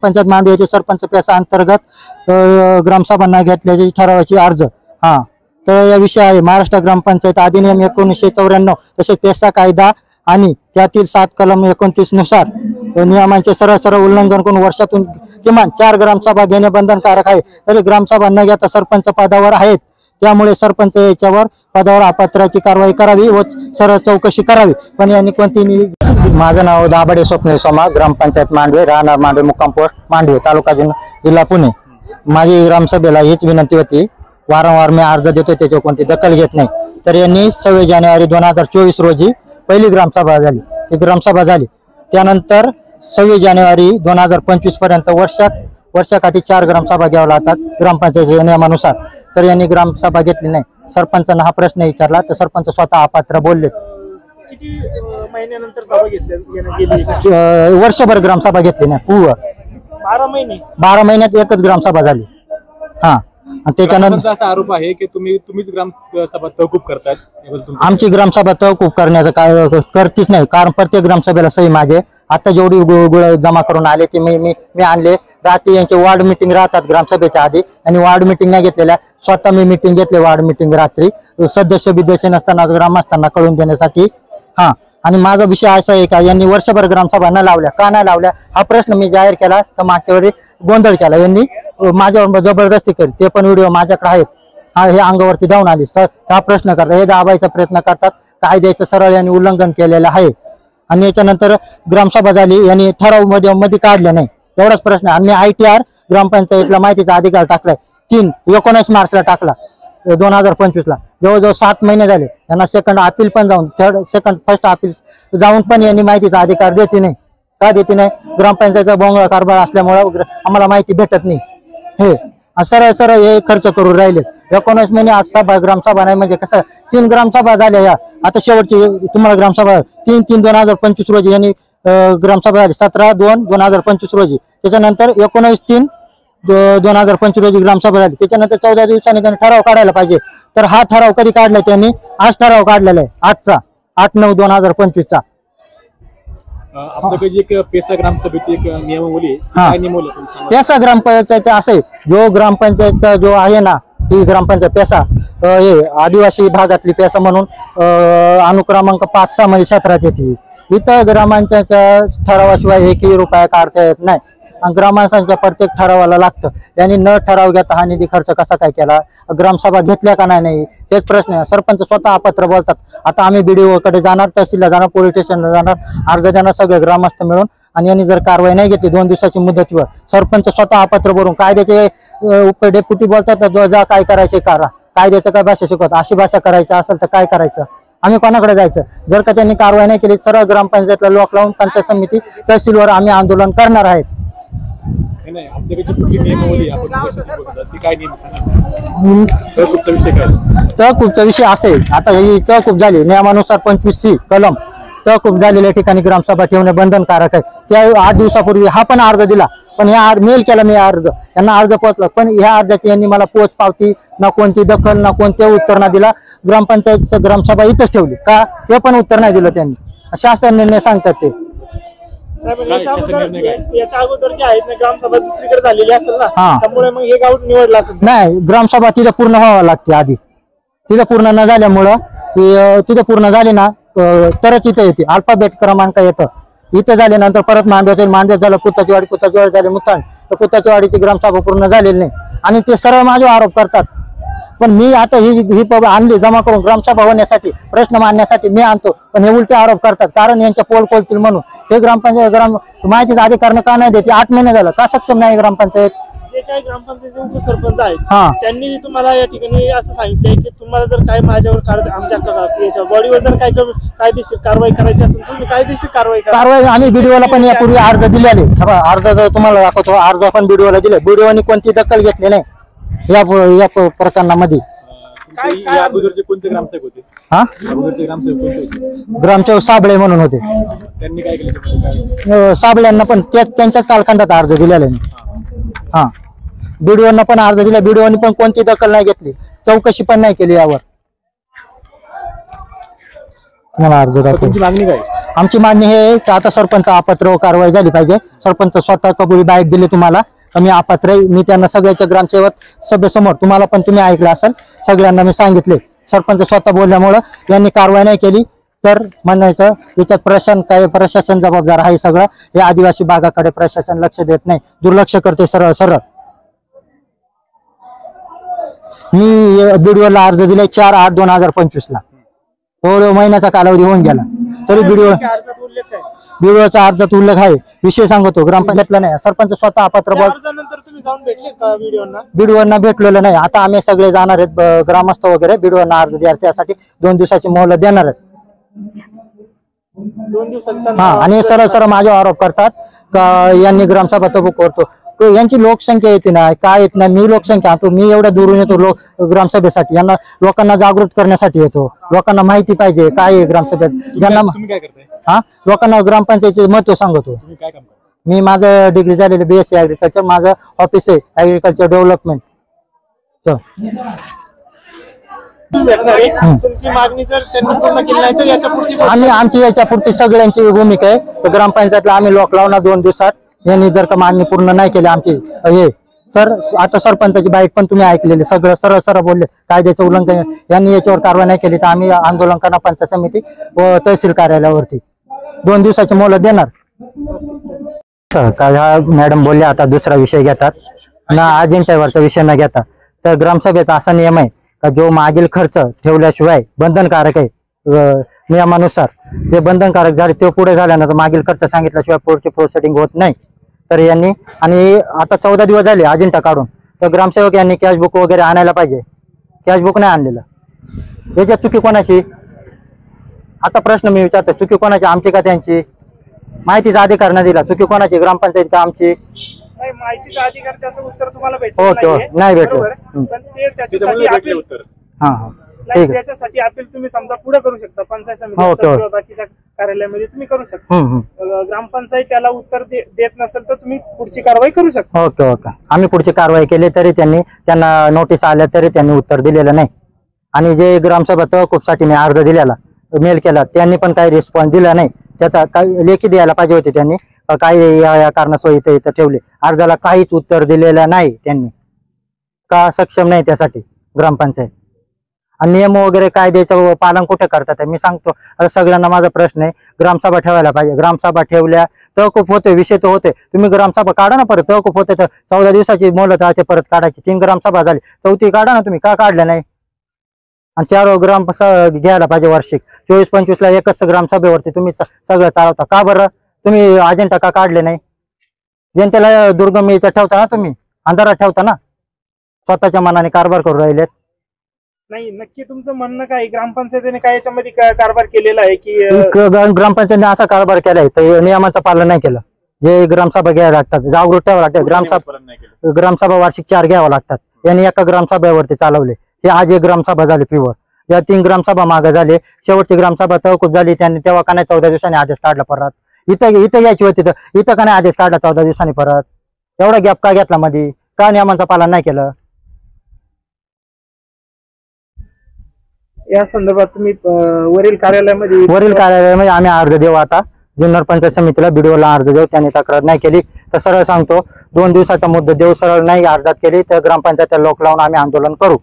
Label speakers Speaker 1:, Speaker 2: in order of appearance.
Speaker 1: ग्रामपंचायत मांडवे येथे सरपंच पेसा अंतर्गत ग्रामसभांना घेतल्याची ठरावाची अर्ज। हा, तर या विषय आहे महाराष्ट्र ग्रामपंचायत अधिनियम 1994 तसेच पेसा कायदा आणि त्यातील 7 कलम 29 नुसार नियमांचे सरळ उल्लंघन करून वर्षातून किमान 4 ग्रामसभा घेणे बंधनकारक आहे। तरी ग्रामसभा न घेता सरपंच पदावर आहेत, त्यामुळे सरपंच याच्यावर पदावर अपात्राची कारवाई करावी व सरळ चौकशी करावी। पण यांनी कोणतीही। माझं नाव दाभाडे स्वप्नील सोमा, ग्रामपंचायत मांडवे, राहणार मांडवे, मुक्काम पोस्ट मांडवे, तालुका जुन्नर, जिल्हा पुणे। माझी ग्रामसभेला हीच विनंती होती, वारंवार मी अर्ज देतो त्याच्यावर कोणती दखल घेत नाही। तर यांनी 26 जानेवारी 2024 रोजी पहिली ग्रामसभा झाली, ती ग्रामसभा झाली। त्यानंतर 26 जानेवारी 2025 पर्यंत वर्षाकाठी 4 ग्रामसभा घ्याव्या लागतात ग्रामपंचायतीच्या नियमानुसार। तर यांनी ग्रामसभा घेतली नाही। सरपंचांना हा प्रश्न विचारला तर सरपंच स्वतः अपात्र बोलले।
Speaker 2: किती महिन्यानंतर सभा घेतली?
Speaker 1: वर्षभर ग्रामसभा घेतली नाही, पूर्ण 12 महिन्यात एकच ग्रामसभा झाली। हा, त्याच्यानंतर
Speaker 2: असा आरोप आहे की तुम्हीच ग्रामसभा तहकूब करतात।
Speaker 1: आमची ग्रामसभा तहकूब करण्याचं काय करतीच नाही, कारण प्रत्येक ग्रामसभेला सही माझे आता जेवढी जमा करून आले ते मी आणले। रात्री यांचे वार्ड मीटिंग राहतात ग्रामसभेच्या आधी, आणि वार्ड मीटिंग नाही घेतलेल्या, स्वतः मी मीटिंग घेतले वार्ड मीटिंग रात्री सदस्य विद्यस्य नसताना ग्रामस्थांना कळून देण्यासाठी। हा, आणि माझा विषय असा आहे का यांनी वर्षभर ग्रामसभा न लावल्या, का नाही लावल्या हा प्रश्न मी जाहीर केला तर मागच्यावेळी गोंधळ केला यांनी, माझ्यावर जबरदस्ती केली। ते पण व्हिडिओ माझ्याकडे आहेत। हा, हे अंगावरती जाऊन आली सर, हा प्रश्न करतात, हे दाबायचा प्रयत्न करतात, कायद्याचं सरळ यांनी उल्लंघन केलेलं आहे। आणि याच्यानंतर ग्रामसभा झाली, यांनी ठराव मध्ये काढलं नाही, एवढाच प्रश्न। आणि मी ITR ग्रामपंचायतीला माहितीचा अधिकार टाकलाय 19 मार्चला टाकला 2025 ला। जवळजवळ 7 महिने झाले, यांना सेकंड अपील पण जाऊन फर्स्ट अपील जाऊन पण यांनी माहितीचा अधिकार देते नाही। का देते नाही? ग्रामपंचायतीचा भोंगळा कारभार असल्यामुळे आम्हाला माहिती भेटत नाही। हे सरळ हे खर्च करून राहिले। 19 महिने आज सभा ग्रामसभा नाही म्हणजे कसं 3 ग्रामसभा झाल्या या, आता शेवटची तुम्हाला ग्रामसभा 3/3/2025 रोजी यांनी ग्रामसभा झाली 17/2/2025 रोजी। त्याच्यानंतर 19/3/2025 रोजी ग्रामसभा झाली। त्याच्यानंतर 14 दिवसांनी त्यांनी ठराव काढायला पाहिजे। तर हा ठराव कधी काढलाय त्यांनी? आज ठराव काढलेला आहे, 8/9/2025 चा।
Speaker 2: आपल्याकडे एक पेसा ग्रामसभेची एक नियमावली आहे।
Speaker 1: पेसा ग्रामपंचायत असे जो ग्रामपंचायत जो आहे ना, ही ग्रामपंचायत पेसा हे आदिवासी भागातली पेसा म्हणून अनुक्रमांक 5-6 मध्ये क्षेत्रात येते। इथं ग्रामपंचायतच्या ठरावाशिवाय 1 रुपया काढता येत नाही, आणि ग्रामस्थांच्या प्रत्येक ठरावाला लागतं। त्यांनी न ठराव घेता हा निधी खर्च कसा काय केला? ग्रामसभा घेतल्या का नाही हेच प्रश्न आहे। सरपंच स्वतः अपात्र बोलतात। आता आम्ही BDO कडे जाणार, तहसीलला जाणार, पोलीस स्टेशनला जाणार, अर्ज देणार सगळे ग्रामस्थ मिळून, आणि यांनी जर कारवाई नाही घेतली 2 दिवसाची मुदतीवर, सरपंच स्वतः अपात्र भरून कायद्याचे डेप्युटी बोलतात जा काय करायचे करा, कायद्याचं काय भाषा शिकवत, अशी भाषा करायची असेल तर काय करायचं? आम्ही कोणाकडे जायचं? जर का त्यांनी कारवाई नाही केली सरळ ग्रामपंचायतला लॉक लावून पंचायत समिती तहसीलवर आम्ही आंदोलन करणार आहेत। तहकूबचा विषय असेल, आता ही तहकूब झाली नियमानुसार 25C कलम तहकूब झालेल्या ठिकाणी ग्रामसभा ठेवणे बंधनकारक आहे। त्या 8 दिवसापूर्वी हा पण अर्ज दिला, पण ह्या मेल केला मी अर्ज, यांना अर्ज पोहोचला, पण ह्या अर्जाची यांनी मला पोच पावती ना कोणती दखल ना कोणते उत्तर ना दिला। ग्रामपंचायत ग्रामसभा इथंच ठेवली का हे पण उत्तर नाही दिलं त्यांनी, शासन निर्णय सांगतात ते।
Speaker 2: याच्या अगोदर जे आहेत ना ग्रामसभा दुसरीकडे झालेली असेल ना, त्यामुळे मग हे गाव निवडलं असेल।
Speaker 1: नाही, ग्रामसभा तिथे पूर्ण व्हावं लागते आधी, तिथे पूर्ण न झाल्यामुळं तिथे पूर्ण झाली ना तरच इथे येते, अल्फाबेट क्रमांक येतं। इथं झाल्यानंतर परत मांडव्यात झालं, पुताची वाडी झाली, मुतान पुताची वाडीची ग्रामसभा पूर्ण झालेली नाही, आणि ते सर्व माझे आरोप करतात। पण मी आता ही आणली जमा करून ग्रामसभा होण्यासाठी, प्रश्न मांडण्यासाठी मी आणतो, पण हे उलटे आरोप करतात कारण यांच्या पोल खोलतील म्हणून। हे ग्रामपंचायत माहितीचा अधिकार का नाही देते? 8 महिने झालं, का सक्षम नाही ग्रामपंचायत?
Speaker 2: जे काही ग्रामपंचायतचे उपसरपंच आहेत त्यांनी तुम्हाला या ठिकाणी असं सांगितलंय की तुम्हाला जर काय माझ्यावर आमच्या बॉडीवर जर काय कायदेशीर कारवाई करायची असेल तुम्ही कायदेशीर कारवाई आम्ही BDOला पण यापूर्वी अर्ज दिलेले, अर्ज तुम्हाला दाखवतो, अर्ज पण BDOला दिले, BDOनी कोणती दखल घेतली नाही या प्रकरणामध्ये। ग्रामसेवक साबळे म्हणून होते, त्यांनी काय केलं?
Speaker 1: साबळ्यांना पण त्यांच्याच कालखंडात अर्ज दिलेला आहे। हा, BDOना पण अर्ज दिला, BDOनी पण कोणती दखल नाही घेतली, चौकशी पण नाही केली यावर। मला अर्ज दाखव।
Speaker 2: मागणी काय?
Speaker 1: आमची मागणी हे आहे की आता सरपंच अपात्र कारवाई झाली पाहिजे. सरपंच स्वतः कबुली बाईट दिली तुम्हाला, मी अपात्र आहे. मी त्यांना सगळ्याच्या ग्रामसेवक सभेसमोर तुम्हाला पण तुम्ही ऐकलं असेल, सगळ्यांना मी सांगितले. सरपंच स्वतः बोलल्यामुळं यांनी कारवाई नाही केली तर म्हणायचं याच्यात प्रशासन जबाबदार आहे. सगळं हे आदिवासी भागाकडे प्रशासन लक्ष देत नाही, दुर्लक्ष करते सरळ सरळ. मी बीडीओला अर्ज दिलाय 4/8/2025 ला. तो महिन्याचा कालावधी होऊन गेला तरी बीडीओचा अर्जात उल्लेख आहे. विषय सांगतो ग्रामपंचायतला नाही, सरपंच स्वतः अपात्र बोल. बीडीओना भेटलेलं नाही. आता आम्ही सगळे जाणार आहेत ग्रामस्थ वगैरे बीडीओना अर्ज द्या, त्यासाठी 2 दिवसाची मोहलत देणार आहेत.
Speaker 2: 2 दिवसाचा
Speaker 1: हा, आणि सरळ सरळ माझ्यावर आरोप करतात का यांनी ग्रामसभा तबूक करतो. यांची लोकसंख्या येते ना, काय येत नाही. मी लोकसंख्या आणतो, मी एवढ्या दुरून येतो ग्रामसभेसाठी. यांना लोकांना जागृत करण्यासाठी येतो. लोकांना माहिती पाहिजे काय आहे ग्रामसभेत. ज्यांना हा लोकांना ग्रामपंचायतीचे महत्व सांगतो. मी माझं डिग्री झालेलं BSc ऍग्रिकल्चर, माझं ऑफिस आहे ऍग्रिकल्चर डेव्हलपमेंट.
Speaker 2: तुमची मागणी जर त्यांनी पूर्ण केली नाही तर याच्या पुढची
Speaker 1: आमची याच्या पुढची सगळ्यांची भूमिका आहे. ग्रामपंचायतला आम्ही लॉक लावणार 2 दिवसात. यांनी जर का मागणी पूर्ण नाही केली आमची हे, तर आता सरपंचाची बाईट पण तुम्ही ऐकलेली, सगळं सरळ सरळ बोलले. कायद्याचं उल्लंघन यांनी याच्यावर कारवाई नाही केली तर आम्ही आंदोलन करणार पंचायत समिती व तहसील कार्यालयावरती. 2 दिवसाची मोहलत देणार. मॅडम बोलले आता दुसरा विषय घेतात ना, अजिंठ्यावरचा विषय न घेता. तर ग्रामसभेचा असा नियम आहे का जो मागील खर्च ठेवल्याशिवाय बंधनकारक आहे नियमानुसार. जे बंधनकारक झाले ते पुढे झाल्यानंतर मागील खर्च सांगितल्याशिवाय पुढची प्रोसिडिंग होत नाही. तर यांनी, आणि आता 14 दिवस झाले अजिंठा काढून, तर ग्रामसेवक यांनी कॅशबुक वगैरे आणायला पाहिजे. कॅशबुक नाही आणलेलं. याच्यात चुकी कोणाची? आता प्रश्न मी विचारतो, चुकी कोणाची? आमची का त्यांची? माहितीचा अधिकार नाही दिला, चुकी कोणाची? ग्रामपंचायत का आमची?
Speaker 2: माहितीचा अधिकार त्याचं उत्तर तुम्हाला भेटलं
Speaker 1: नाही भेटलं.
Speaker 2: पण ते त्याच्यासाठी अपील, त्याच्यासाठी अपील तुम्ही समजा पुढे करू शकता पंचायत समिती किंवा बाकीच्या कार्यालयामध्ये तुम्ही करू शकता. ग्रामपंचायत त्याला उत्तर देत नसेल तर तुम्ही पुढची कारवाई करू शकता.
Speaker 1: ओके. आम्ही पुढची कारवाई केली तरी त्यांना नोटीस आल्या तरी त्यांनी उत्तर दिलेलं नाही. आणि जे ग्रामसभा तहकूबसाठी मी अर्ज दिलेला, मेल केला, त्यांनी पण काही रिस्पॉन्स दिला नाही. त्याचा काही लेखी द्यायला पाहिजे होते त्यांनी, काही या कारणास्तव इथं ठेवले. अर्जाला काहीच उत्तर दिलेलं नाही त्यांनी. का सक्षम नाही त्यासाठी ग्रामपंचायत? आणि नियम वगैरे कायद्याचं पालन कुठे करतात मी सांगतो. आता सगळ्यांना माझा प्रश्न आहे, ग्रामसभा ठेवायला पाहिजे. ग्रामसभा ठेवल्या तहकूब होते, विषय तो होते. तुम्ही ग्रामसभा काढा ना परत. तहकूब होते तर 14 दिवसाची मोहलत राहते, परत काढायची. 3 ग्रामसभा झाली, 4थी काढा ना तुम्ही. का काढल्या नाही? आणि 4 ग्राम घ्यायला पाहिजे वार्षिक. 24-25 ला एकच ग्रामसभेवरती तुम्ही सगळं चालवता. का बरं तुम्ही अजेंडा का काढले नाही? जनतेला दुर्गम याच्यात ठेवता ना तुम्ही, अंधारात ठेवता ना. स्वतःच्या मनाने कारभार करून राहिलेत.
Speaker 2: नाही, नक्की तुमचं म्हणणं काय? ग्रामपंचायतीने काय याच्यामध्ये कारभार केलेला आहे की
Speaker 1: ग्रामपंचायतीने असा कारभार केलाय तर नियमाचं पालन नाही केलं. जे ग्रामसभा घ्यायला लागतात, जागृत ठेवावं लागतात. ग्रामसभा वार्षिक 4 घ्यावं लागतात. यांनी एका ग्रामसभेवरती चालवले. हे आज एक ग्रामसभा झाली प्युअर. या 3 ग्रामसभा मागे झाले. शेवटची ग्रामसभा तहकूब झाली. त्यांनी तेव्हा का नाही 14 दिवसांनी आदेश काढला परत? इथं यायची होती तर इथं का नाही आदेश काढला 14 दिवसांनी परत? एवढा गॅप का घेतला मध्ये? का नियमांचं पालन नाही केलं?
Speaker 2: या संदर्भात तुम्ही वरील कार्यालयामध्ये
Speaker 1: आम्ही अर्ज देऊ. आता जुन्नर पंचायत समितीला बीडीओला अर्ज देऊ. त्यांनी तक्रार नाही केली तर सरळ सांगतो 2 दिवसाचा मुद्दा देऊ. सरळ नाही अर्जात केली तर ग्रामपंचायत लॉक लावून आम्ही आंदोलन करू.